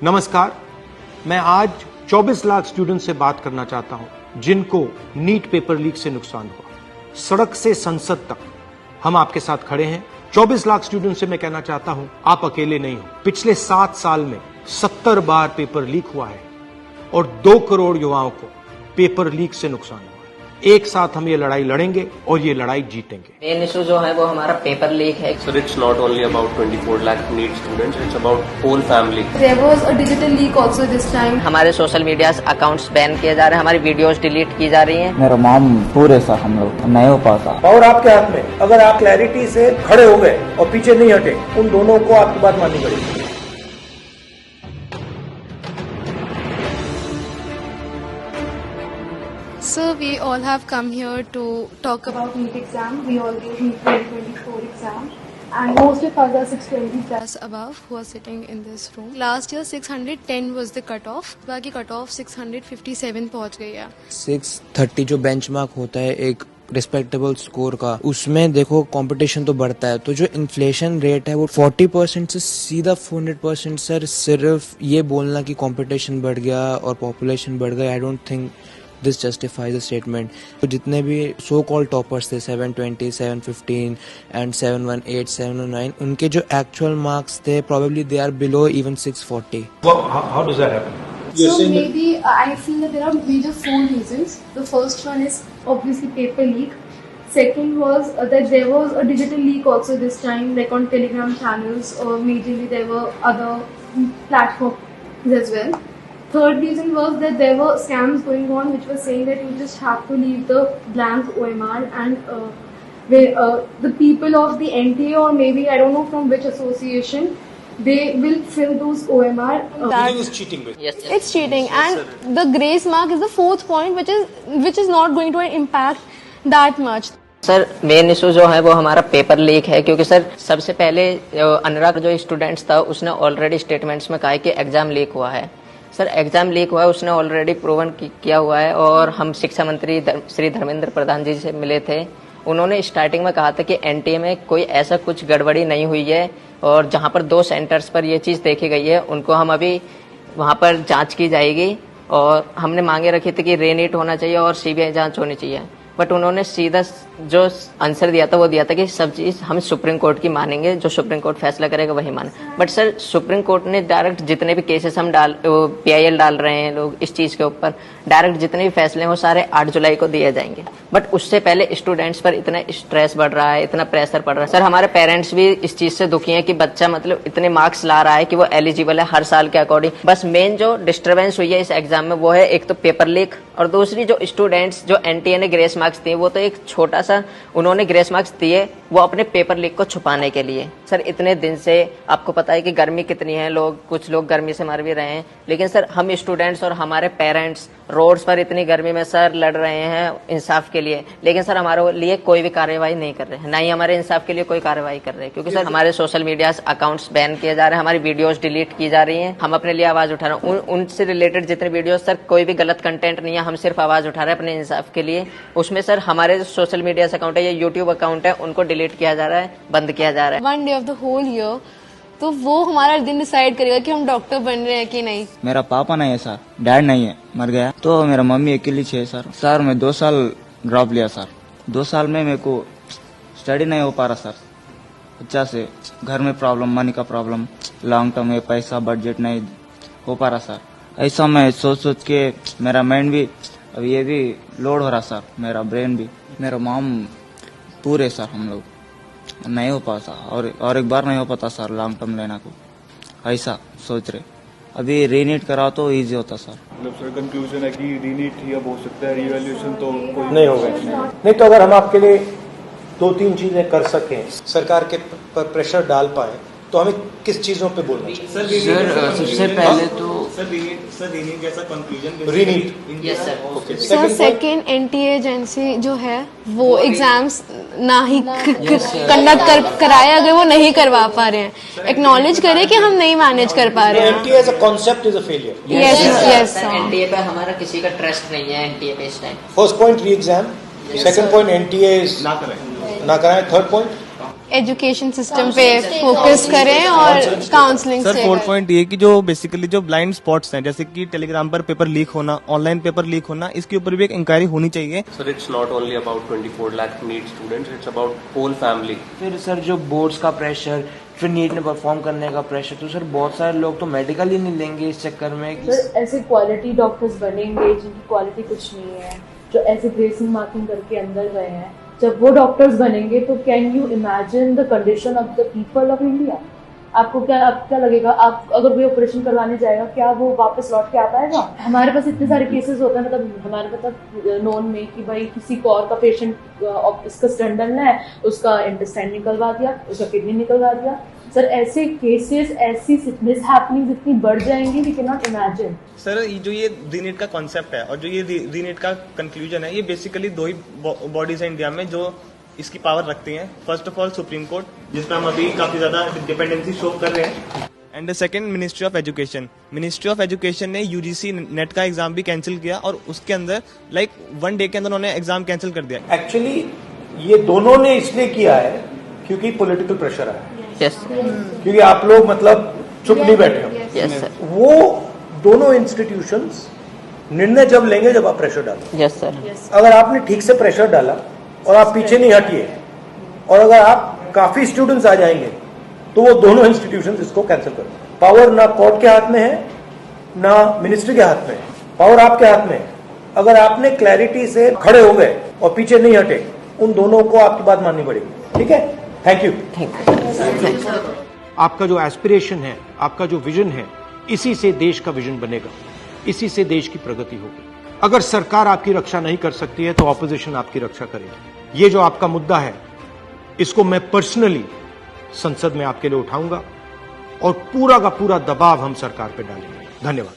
नमस्कार, मैं आज 24 लाख स्टूडेंट से बात करना चाहता हूं जिनको नीट पेपर लीक से नुकसान हुआ। सड़क से संसद तक हम आपके साथ खड़े हैं। 24 लाख स्टूडेंट से मैं कहना चाहता हूं, आप अकेले नहीं हो। पिछले 7 साल में 70 बार पेपर लीक हुआ है और 2 करोड़ युवाओं को पेपर लीक से नुकसान हुआ है। एक साथ हम ये लड़ाई लड़ेंगे और ये लड़ाई जीतेंगे। मेन इशू जो है वो हमारा पेपर लीक है। Sir, it's not only about 24 lakh NEET students, it's about whole family. There was a digital leak also this time. हमारे सोशल मीडिया अकाउंट्स बैन किए जा रहे हैं, हमारी वीडियोस डिलीट की जा रही हैं। मेरा माम पूरे सा हम लोग नहीं हो पाता। और आपके हाथ में, अगर आप क्लैरिटी से खड़े हो गए और पीछे नहीं हटे, उन दोनों को आपकी बात माननी पड़ेगी। So we all have come here to talk about NEET exam. We all gave NEET 2024 exam. And most of us are 620 plus above who are sitting in this room. Last year 610 was the cutoff. बाकी cutoff 657 पहुंच गई है। 630 जो benchmark होता है एक respectable score का, उसमें देखो कंपटीशन तो बढ़ता है। तो जो इन्फ्लेशन रेट है वो 40% से सीधा 400%। सर, सिर्फ ये बोलना कि कंपटीशन बढ़ गया और पॉपुलेशन बढ़ गई, I don't think this justifies the statement. तो जितने भी सो कॉल्ड टॉपर्स थे 720, 715 एंड 718, 709, उनके जो एक्चुअल मार्क्स थे probably they are below even 640. How does that happen? So maybe I feel that there are major 4 reasons. The first one is obviously paper leak. Second was that there was a digital leak also this time, like on Telegram channels, or majorly there were other platforms as well. Third reason was that there were scams going on which were saying that you just have to leave the blank OMR and the people of the NTA, or maybe I don't know from which association, they will fill those OMR. Cheating is cheating with. Yes, It's cheating, and the grace mark is the 4th point, which is not going to impact that much. Sir, main issue जो है वो हमारा paper leak है, क्योंकि sir सबसे पहले अनुराग जो students था उसने ऑलरेडी स्टेटमेंट्स में कहा है कि एग्जाम लीक हुआ है। सर, एग्जाम लीक हुआ है, उसने ऑलरेडी प्रूवन किया हुआ है। और हम शिक्षा मंत्री श्री धर्मेंद्र प्रधान जी से मिले थे, उन्होंने स्टार्टिंग में कहा था कि एनटीए में कोई ऐसा कुछ गड़बड़ी नहीं हुई है, और जहां पर 2 सेंटर्स पर ये चीज़ देखी गई है उनको हम अभी वहां पर जांच की जाएगी। और हमने मांगे रखी थी कि रीनीट होना चाहिए और सीबीआई जांच होनी चाहिए, बट उन्होंने सीधा जो आंसर दिया था वो दिया था कि सब चीज हम सुप्रीम कोर्ट की मानेंगे, जो सुप्रीम कोर्ट फैसला करेगा वही माने। बट सर, सुप्रीम कोर्ट ने डायरेक्ट जितने भी केसेस हम PIL डाल रहे हैं लोग इस चीज के ऊपर, डायरेक्ट जितने भी फैसले हैं वो सारे 8 जुलाई को दिए जाएंगे। बट उससे पहले स्टूडेंट्स पर इतना स्ट्रेस बढ़ रहा है, इतना प्रेशर पड़ रहा है। सर, हमारे पेरेंट्स भी इस चीज से दुखी हैं कि बच्चा मतलब इतने मार्क्स ला रहा है कि वो एलिजिबल है हर साल के अकॉर्डिंग। बस मेन जो डिस्टर्बेंस हुई है इस एग्जाम में वो है एक तो पेपर लीक, और दूसरी जो स्टूडेंट्स जो एनटीए ने ग्रेस मार्क्स दिए वो तो एक छोटा सा उन्होंने ग्रेस मार्क्स दिए वो अपने पेपर लीक को छुपाने के लिए। सर, इतने दिन से आपको पता है कि गर्मी कितनी है, कुछ लोग गर्मी से मर भी रहे हैं, लेकिन सर हम स्टूडेंट्स और हमारे पेरेंट्स रोड्स पर इतनी गर्मी में सर लड़ रहे हैं इंसाफ के लिए, लेकिन सर हमारे लिए कोई भी कार्रवाई नहीं कर रहे हैं, ना ही हमारे इंसाफ के लिए कोई कार्रवाई कर रहे हैं, क्योंकि सर हमारे सोशल मीडिया अकाउंट्स बैन किए जा रहे हैं, हमारी वीडियोस डिलीट की जा रही हैं। हम अपने लिए आवाज उठा रहे हैं, उनसे रिलेटेड जितने वीडियोस, सर कोई भी गलत कंटेंट नहीं है, हम सिर्फ आवाज उठा रहे हैं अपने इंसाफ के लिए। उसमें सर हमारे जो सोशल मीडिया अकाउंट है या यूट्यूब अकाउंट है उनको डिलीट किया जा रहा है, बंद किया जा रहा है। 1 day of the whole year, तो वो हमारा दिन डिसाइड करेगा कि हम डॉक्टर बन रहे हैं कि नहीं। मेरा पापा नहीं है सर, डैड नहीं है, मर गया। तो मेरा मम्मी अकेली है सर। सर, मैं 2 साल ड्रॉप लिया सर। 2 साल में मेरे को स्टडी नहीं हो पा रहा सर। अच्छा से घर में प्रॉब्लम, मनी का प्रॉब्लम, लॉन्ग टर्म में पैसा बजट नहीं हो पा रहा सर। ऐसा मैं सोच सोच के मेरा माइंड भी अब ये भी लोड हो रहा सर, मेरा ब्रेन भी। मेरा मॉम पूरे सर हम लोग नहीं हो पाता, और एक बार नहीं हो पाता सर लॉन्ग टर्म लेना को, ऐसा सोच रहे। अभी रीनीट कराओ तो इजी होता सर। मतलब सर कंक्लूजन है कि रीनीट ही अब हो सकता है, रीवैल्यूएशन तो कोई नहीं होगा। नहीं तो अगर हम आपके लिए 2-3 चीजें कर सकें, सरकार के पर प्रेशर डाल पाए, तो हमें किस चीजों पे बोलना चाहिए? सर, सबसे पहले तो सर सेकेंड एनटीए एजेंसी जो है वो एग्जाम्स ना ही कंडक्ट कराए, अगर वो नहीं करवा पा रहे हैं, एक्नॉलेज करें कि हम नहीं मैनेज कर पा रहे हैं। NTA as a concept is a failure. Yes NTA पे हमारा किसी का ट्रस्ट नहीं है, एनटीए पे इस टाइम। फर्स्ट पॉइंट री एग्जाम, सेकंड पॉइंट एनटीए ना कराएं, थर्ड पॉइंट एजुकेशन सिस्टम पे फोकस करें और काउंसलिंग सर से 4 पॉइंट ये कि जो बेसिकली जो ब्लाइंड स्पॉट्स हैं जैसे कि टेलीग्राम पर पेपर लीक होना, ऑनलाइन पेपर लीक होना, इसके ऊपर भी एक इंक्वायरी होनी चाहिए। Sir, it's not only about 24 lakh NEET students, it's about whole family. फिर सर जो बोर्ड्स का प्रेशर, फिर नीट में परफॉर्म करने का प्रेशर, तो सर बहुत सारे लोग तो मेडिकल ही नहीं लेंगे इस चक्कर में। सर ऐसे क्वालिटी डॉक्टर्स बनेंगे जिनकी क्वालिटी कुछ नहीं है, जो ऐसे ग्रेसिंग मार्किंग करके अंदर गए हैं, जब वो डॉक्टर्स बनेंगे तो can you imagine the condition of the people of India. आपको क्या लगेगा, आप अगर कोई ऑपरेशन करवाने जाएगा, क्या वो वापस लौट के आ पाएगा? हमारे पास इतने सारे केसेस होते हैं, मतलब हमारे मतलब नोन में कि भाई किसी को और का पेशेंट इसका स्टंट डालना है, उसका इंटेस्टाइन निकलवा दिया, उसका किडनी निकलवा दिया। सर ऐसे केसेस, ऐसी मिसहैपनिंग्स इतनी बढ़ जाएंगी, we can not imagine. Sir जो ये रीनेट का कॉन्सेप्ट है और जो ये रीनेट का कंक्लूजन है, ये बेसिकली दो ही बॉडीज है इंडिया में जो इसकी पावर रखती हैं। First of all supreme court, जिस पर हम अभी काफी ज्यादा डिपेंडेंसी शो कर रहे हैं, and second ministry of education. Ministry of education ने यूजीसी नेट का एग्जाम भी कैंसिल किया और उसके अंदर लाइक 1 डे के अंदर उन्होंने एग्जाम कैंसिल कर दिया। एक्चुअली ये दोनों ने इसलिए किया है क्योंकि पॉलिटिकल प्रेशर आया, यस क्योंकि आप लोग मतलब चुप नहीं बैठे हो। यस सर, वो दोनों इंस्टीट्यूशंस निर्णय जब लेंगे जब आप प्रेशर डालो। यस सर, अगर आपने ठीक से प्रेशर डाला और आप पीछे नहीं हटिए और अगर आप काफी स्टूडेंट्स आ जाएंगे तो वो दोनों इंस्टीट्यूशंस इसको कैंसिल करो। पावर ना कोर्ट के हाथ में है ना मिनिस्ट्री के हाथ में है, पावर आपके हाथ में है। अगर आपने क्लैरिटी से खड़े हो गए और पीछे नहीं हटे, उन दोनों को आपकी बात माननी पड़ेगी। ठीक है, थैंक यू। आपका जो एस्पिरेशन है, आपका जो विजन है, इसी से देश का विजन बनेगा, इसी से देश की प्रगति होगी। अगर सरकार आपकी रक्षा नहीं कर सकती है तो ऑपोजिशन आपकी रक्षा करेगी। ये जो आपका मुद्दा है, इसको मैं पर्सनली संसद में आपके लिए उठाऊंगा और पूरा का पूरा दबाव हम सरकार पे डालेंगे। धन्यवाद।